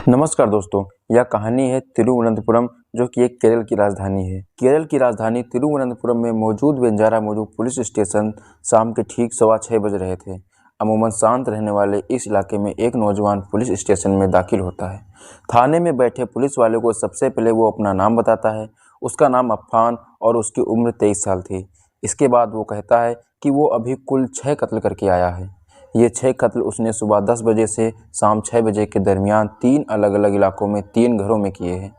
नमस्कार दोस्तों, यह कहानी है तिरुवनंतपुरम जो कि एक केरल की राजधानी है। केरल की राजधानी तिरुवनंतपुरम में मौजूद वेंजारामुरु पुलिस स्टेशन शाम के ठीक 6:15 बज रहे थे। अमूमन शांत रहने वाले इस इलाके में एक नौजवान पुलिस स्टेशन में दाखिल होता है। थाने में बैठे पुलिस वाले को सबसे पहले वो अपना नाम बताता है। उसका नाम अफ़ान और उसकी उम्र 23 साल थी। इसके बाद वो कहता है कि वो अभी कुल 6 कत्ल करके आया है। ये 6 कत्ल उसने सुबह 10 बजे से शाम 6 बजे के दरमियान 3 अलग अलग इलाकों में 3 घरों में किए हैं।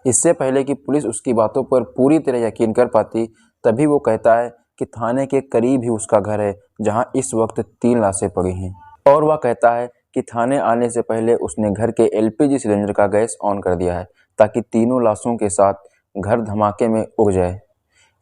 इससे पहले कि पुलिस उसकी बातों पर पूरी तरह यकीन कर पाती, तभी वो कहता है कि थाने के करीब ही उसका घर है जहां इस वक्त 3 लाशें पड़ी हैं। और वह कहता है कि थाने आने से पहले उसने घर के एलपीजी सिलेंडर का गैस ऑन कर दिया है ताकि तीनों लाशों के साथ घर धमाके में उग जाए।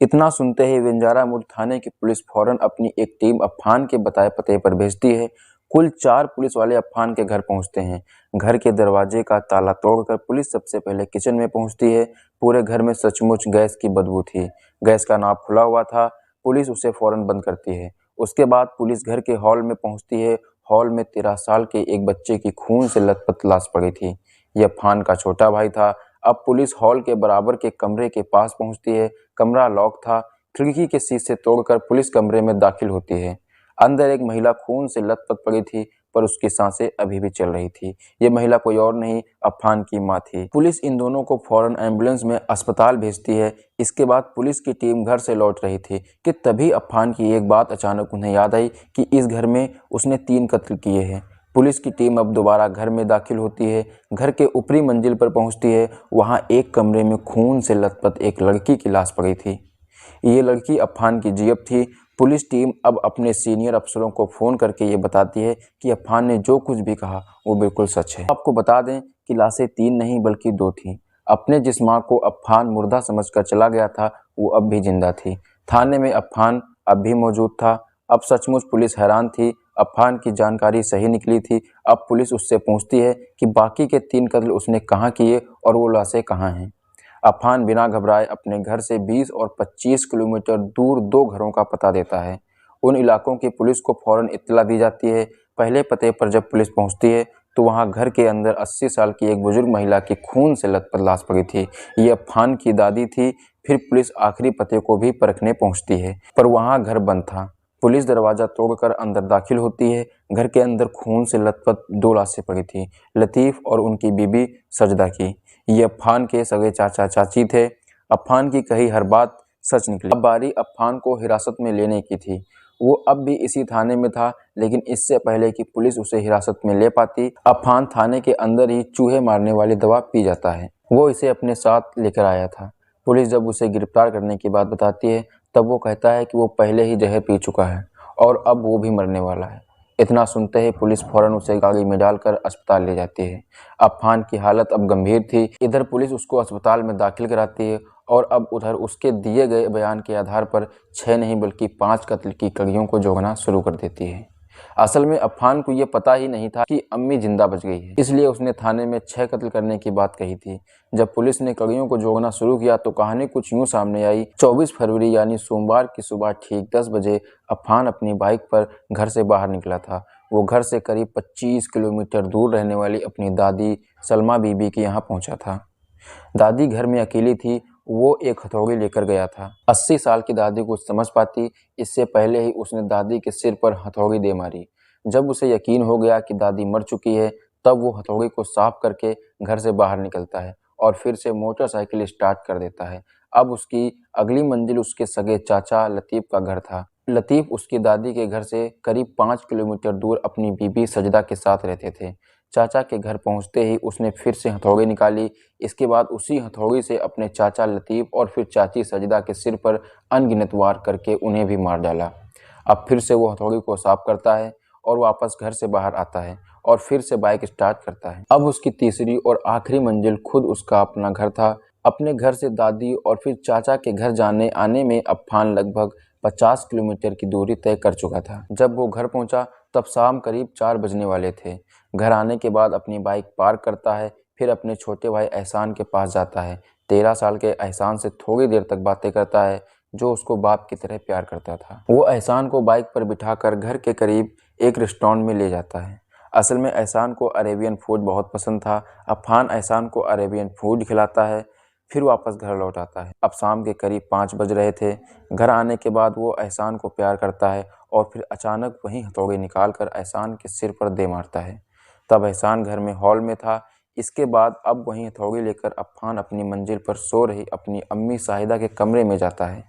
इतना सुनते ही वेंजारामुरु थाने की पुलिस फौरन अपनी एक टीम अफ़ान के बताए पते पर भेजती है। कुल 4 पुलिस वाले अफ़ान के घर पहुंचते हैं। घर के दरवाजे का ताला तोड़कर पुलिस सबसे पहले किचन में पहुंचती है। पूरे घर में सचमुच गैस की बदबू थी। गैस का नॉब खुला हुआ था। पुलिस उसे फौरन बंद करती है। उसके बाद पुलिस घर के हॉल में पहुंचती है। हॉल में 13 साल के एक बच्चे की खून से लथपथ लाश पड़ी थी। यह अफ़ान का छोटा भाई था। अब पुलिस हॉल के बराबर के कमरे के पास पहुंचती है। कमरा लॉक था। खिड़की के शीशे तोड़कर पुलिस कमरे में दाखिल होती है। अंदर एक महिला खून से लथपथ पड़ी थी, पर उसकी सांसें अभी भी चल रही थी। ये महिला कोई और नहीं, अफ़ान की मां थी। पुलिस इन दोनों को फौरन एम्बुलेंस में अस्पताल भेजती है। इसके बाद पुलिस की टीम घर से लौट रही थी कि तभी अफ़ान की एक बात अचानक उन्हें याद आई कि इस घर में उसने 3 कत्ल किए हैं। पुलिस की टीम अब दोबारा घर में दाखिल होती है। घर के ऊपरी मंजिल पर पहुंचती है। वहां एक कमरे में खून से लथपथ एक लड़की की लाश पड़ी थी। ये लड़की अफ़ान की जीएफ थी। पुलिस टीम अब अपने सीनियर अफसरों को फ़ोन करके ये बताती है कि अफ़ान ने जो कुछ भी कहा वो बिल्कुल सच है। आपको बता दें कि लाशें 3 नहीं बल्कि 2 थीं। अपने जिस मां को अफ़ान मुर्दा समझकर चला गया था, वो अब भी जिंदा थी। थाने में अफ़ान अब भी मौजूद था। अब सचमुच पुलिस हैरान थी। अफ़ान की जानकारी सही निकली थी। अब पुलिस उससे पूछती है कि बाकी के 3 कत्ल उसने कहाँ किए और वो लाशें कहाँ हैं। अफ़ान बिना घबराए अपने घर से 20 और 25 किलोमीटर दूर 2 घरों का पता देता है। उन इलाकों की पुलिस को फौरन इत्तला दी जाती है। पहले पते पर जब पुलिस पहुंचती है तो वहां घर के अंदर 80 साल की एक बुजुर्ग महिला की खून से लथपथ लाश पड़ी थी। ये अफ़ान की दादी थी। फिर पुलिस आखिरी पते को भी परखने पहुंचती है, पर वहां घर बंद था। पुलिस दरवाजा तोड़कर अंदर दाखिल होती है। घर के अंदर खून से लथपथ 2 लाशें पड़ी थी, लतीफ़ और उनकी बीबी सजदा की। ये अफ़ान के सगे चाचा चाची थे। अफ़ान की कही हर बात सच निकली। अब बारी अफ़ान को हिरासत में लेने की थी। वो अब भी इसी थाने में था, लेकिन इससे पहले कि पुलिस उसे हिरासत में ले पाती, अफ़ान थाने के अंदर ही चूहे मारने वाली दवा पी जाता है। वो इसे अपने साथ लेकर आया था। पुलिस जब उसे गिरफ्तार करने की बात बताती है, तब वो कहता है कि वो पहले ही जहर पी चुका है और अब वो भी मरने वाला है। इतना सुनते ही पुलिस फौरन उसे गाड़ी में डालकर अस्पताल ले जाती है। अफ़ान की हालत अब गंभीर थी। इधर पुलिस उसको अस्पताल में दाखिल कराती है और अब उधर उसके दिए गए बयान के आधार पर 6 नहीं बल्कि 5 कत्ल की कड़ियों को जोड़ना शुरू कर देती है। असल में अफ़ान को ये पता ही नहीं था कि अम्मी जिंदा बच गई है, इसलिए उसने थाने में 6 कत्ल करने की बात कही थी। जब पुलिस ने कड़ियों को जोड़ना शुरू किया तो कहानी कुछ यूं सामने आई। 24 फरवरी यानी सोमवार की सुबह ठीक 10 बजे अफ़ान अपनी बाइक पर घर से बाहर निकला था। वो घर से करीब 25 किलोमीटर दूर रहने वाली अपनी दादी सलमा बीबी के यहाँ पहुंचा था। दादी घर में अकेली थी। वो एक हथौड़ी लेकर गया था। 80 साल की दादी कुछ समझ पाती, इससे पहले ही उसने दादी के सिर पर हथौड़ी दे मारी। जब उसे यकीन हो गया कि दादी मर चुकी है, तब वो हथौड़ी को साफ करके घर से बाहर निकलता है और फिर से मोटरसाइकिल स्टार्ट कर देता है। अब उसकी अगली मंजिल उसके सगे चाचा लतीफ़ का घर था। लतीफ़ उसकी दादी के घर से करीब 5 किलोमीटर दूर अपनी बीबी सजदा के साथ रहते थे। चाचा के घर पहुंचते ही उसने फिर से हथौड़ी निकाली। इसके बाद उसी हथौड़ी से अपने चाचा लतीफ़ और फिर चाची सजदा के सिर पर अनगिनत वार करके उन्हें भी मार डाला। अब फिर से वो हथौड़ी को साफ करता है और वापस घर से बाहर आता है और फिर से बाइक स्टार्ट करता है। अब उसकी तीसरी और आखिरी मंजिल खुद उसका अपना घर था। अपने घर से दादी और फिर चाचा के घर जाने आने में अफ़ान लगभग 50 किलोमीटर की दूरी तय कर चुका था। जब वो घर पहुंचा तब शाम करीब 4 बजने वाले थे। घर आने के बाद अपनी बाइक पार्क करता है, फिर अपने छोटे भाई एहसान के पास जाता है। 13 साल के एहसान से थोड़ी देर तक बातें करता है, जो उसको बाप की तरह प्यार करता था। वो एहसान को बाइक पर बिठाकर घर के करीब एक रेस्टोरेंट में ले जाता है। असल में एहसान को अरेबियन फूड बहुत पसंद था। अफ़ान एहसान को अरेबियन फूड खिलाता है, फिर वापस घर लौट आता है। अब शाम के करीब 5 बज रहे थे। घर आने के बाद वो एहसान को प्यार करता है और फिर अचानक वही हथौड़ी निकाल कर एहसान के सिर पर दे मारता है। तब एहसान घर में हॉल में था। इसके बाद अब वही हथौड़ी लेकर अफ़ान अपनी मंजिल पर सो रही अपनी अम्मी शाहिदा के कमरे में जाता है।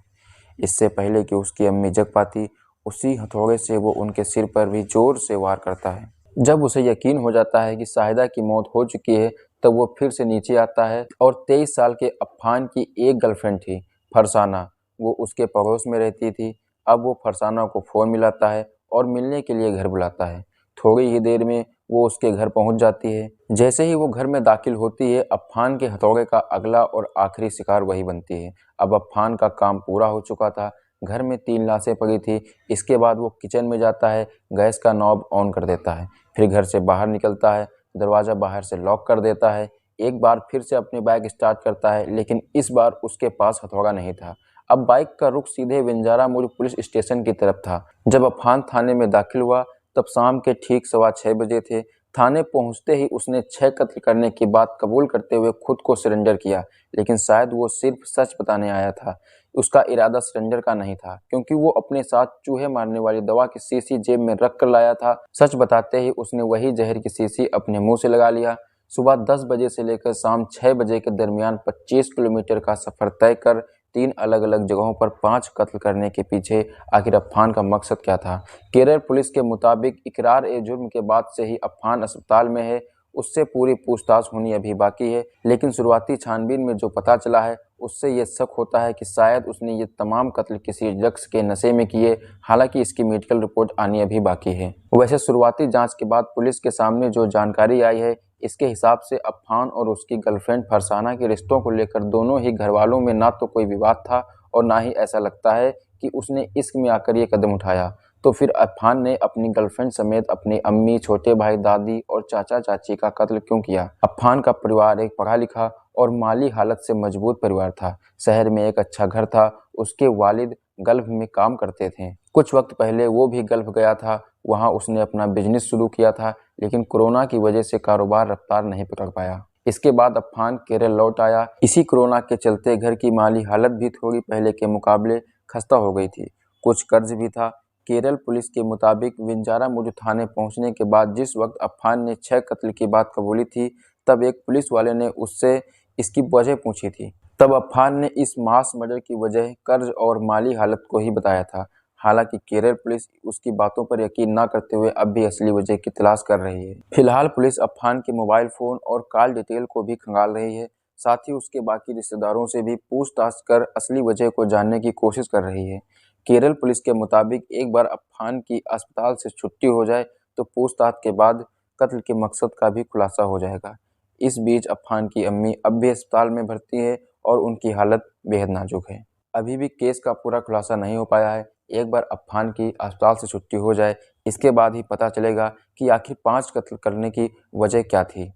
इससे पहले कि उसकी अम्मी जग पाती, उसी हथौड़े से वो उनके सिर पर भी जोर से वार करता है। जब उसे यकीन हो जाता है कि शाहिदा की मौत हो चुकी है, तब वो फिर से नीचे आता है और 23 साल के अफ़ान की एक गर्लफ्रेंड थी, फरसाना, वो उसके पड़ोस में रहती थी। अब वो फरसाना को फ़ोन मिलाता है और मिलने के लिए घर बुलाता है। थोड़ी ही देर में वो उसके घर पहुंच जाती है। जैसे ही वो घर में दाखिल होती है, अफ़ान के हथौड़े का अगला और आखिरी शिकार वही बनती है। अब अफ़ान का काम पूरा हो चुका था। घर में 3 लाशें पड़ी थी। इसके बाद वो किचन में जाता है, गैस का नॉब ऑन कर देता है, फिर घर से बाहर निकलता है, दरवाज़ा बाहर से लॉक कर देता है। एक बार फिर से अपनी बाइक स्टार्ट करता है, लेकिन इस बार उसके पास हथौड़ा नहीं था। अब बाइक का रुख सीधे बंजारा मोड़ पुलिस स्टेशन की तरफ था। जब अफ़ान थाने में दाखिल हुआ, तब शाम के ठीक 6:15 बजे थे। थाने पहुंचते ही उसने 6 कत्ल करने की बात कबूल करते हुए खुद को सरेंडर किया, लेकिन शायद वो सिर्फ सच बताने आया था। उसका इरादा सरेंडर का नहीं था, क्योंकि वो अपने साथ चूहे मारने वाली दवा की शीशी जेब में रख कर लाया था। सच बताते ही उसने वही जहर की शीशी अपने मुंह से लगा लिया। सुबह 10 बजे से लेकर शाम 6 बजे के दरमियान 25 किलोमीटर का सफर तय कर 3 अलग अलग जगहों पर 5 कत्ल करने के पीछे आखिर अफ़ान का मकसद क्या था? केरल पुलिस के मुताबिक इकरार-ए-जुर्म के बाद से ही अफ़ान अस्पताल में है। उससे पूरी पूछताछ होनी अभी बाकी है, लेकिन शुरुआती छानबीन में जो पता चला है, उससे ये शक होता है कि शायद उसने ये तमाम कत्ल किसी ड्रग्स के नशे में किए। हालांकि इसकी मेडिकल रिपोर्ट आनी अभी बाकी है। वैसे शुरुआती जांच के बाद पुलिस के सामने जो जानकारी आई है, इसके हिसाब से अफ़ान और उसकी गर्लफ्रेंड फरसाना के रिश्तों को लेकर दोनों ही घरवालों में ना तो कोई विवाद था और ना ही ऐसा लगता है कि उसने इश्क में आकर ये कदम उठाया। तो फिर अफ़ान ने अपनी गर्लफ्रेंड समेत अपनी अम्मी, छोटे भाई, दादी और चाचा चाची का कत्ल क्यों किया? अफ़ान का परिवार एक पढ़ा लिखा और माली हालत से मजबूत परिवार था। शहर में एक अच्छा घर था। उसके वालिद गल्फ में काम करते थे। कुछ वक्त पहले वो भी गल्फ गया था। वहाँ उसने अपना बिजनेस शुरू किया था, लेकिन कोरोना की वजह से कारोबार रफ्तार नहीं पकड़ पाया। इसके बाद अफ़ान केरल लौट आया। इसी कोरोना के चलते घर की माली हालत भी थोड़ी पहले के मुकाबले खस्ता हो गई थी। कुछ कर्ज भी था। केरल पुलिस के मुताबिक बंजारा थाने पहुंचने के बाद जिस वक्त अफ़ान ने 6 कत्ल की बात कबूली थी, तब एक पुलिस वाले ने उससे इसकी वजह पूछी थी। तब अफ़ान ने इस मास मर्डर की वजह कर्ज और माली हालत को ही बताया था। हालांकि केरल पुलिस उसकी बातों पर यकीन न करते हुए अब भी असली वजह की तलाश कर रही है। फिलहाल पुलिस अफ़ान के मोबाइल फ़ोन और कॉल डिटेल को भी खंगाल रही है। साथ ही उसके बाकी रिश्तेदारों से भी पूछताछ कर असली वजह को जानने की कोशिश कर रही है। केरल पुलिस के मुताबिक एक बार अफ़ान की अस्पताल से छुट्टी हो जाए, तो पूछताछ के बाद कत्ल के मकसद का भी खुलासा हो जाएगा। इस बीच अफ़ान की अम्मी अब भी अस्पताल में भर्ती है और उनकी हालत बेहद नाजुक है। अभी भी केस का पूरा खुलासा नहीं हो पाया है। एक बार अफ़ान की अस्पताल से छुट्टी हो जाए, इसके बाद ही पता चलेगा कि आखिर 5 कत्ल करने की वजह क्या थी।